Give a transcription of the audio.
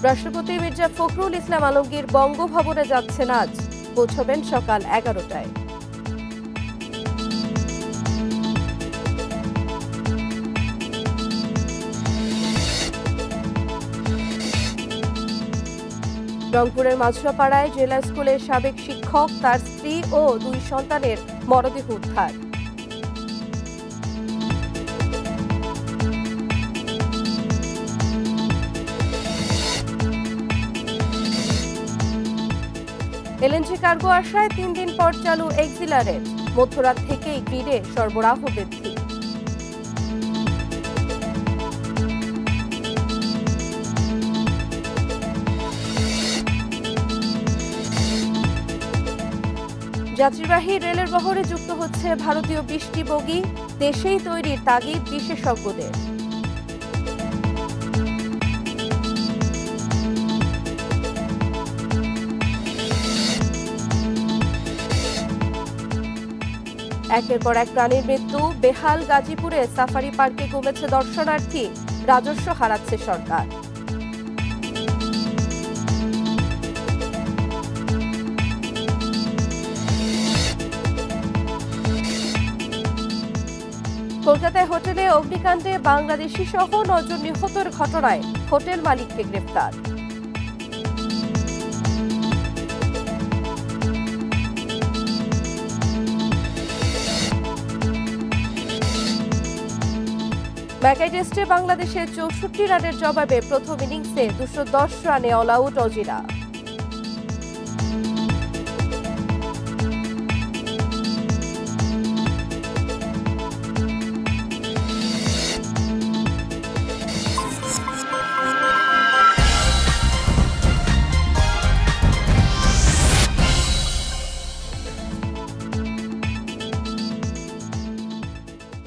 রাষ্ট্রপতি মির্জা ফখরুল ইসলাম আলমগীর বঙ্গভবনে যাচ্ছেন আজ, পৌঁছবেন সকাল 11টায়। রংপুরের মাঝরাপাড়ায় জেলা স্কুলের সাবেক শিক্ষক, তার স্ত্রী ও 2 সন্তানের মরদেহ উদ্ধার। এলএনজি কার্গো আসায় 3 দিন পর চালু এক্সিলারেট, মধ্যরাত থেকেই গ্রিডে সরবরাহ বৃদ্ধি। যাত্রীবাহী রেলের বহরে যুক্ত হচ্ছে ভারতীয় 20টি বগি, দেশেই তৈরির তাগিদ বিশেষজ্ঞদের। একের পর এক প্রাণীর মৃত্যু, বেহাল গাজীপুরে সাফারি পার্কে কমেছে দর্শনার্থী, রাজস্ব হারাচ্ছে সরকার। কলকাতায় হোটেলে অগ্নিকাণ্ডে বাংলাদেশি সহ 9 জন নিহতের ঘটনায় হোটেল মালিককে গ্রেফতার। ম্যাকাই টেস্টে বাংলাদেশের 64 রানের জবাবে প্রথম ইনিংসে 210 রানে অল আউট অজিরা।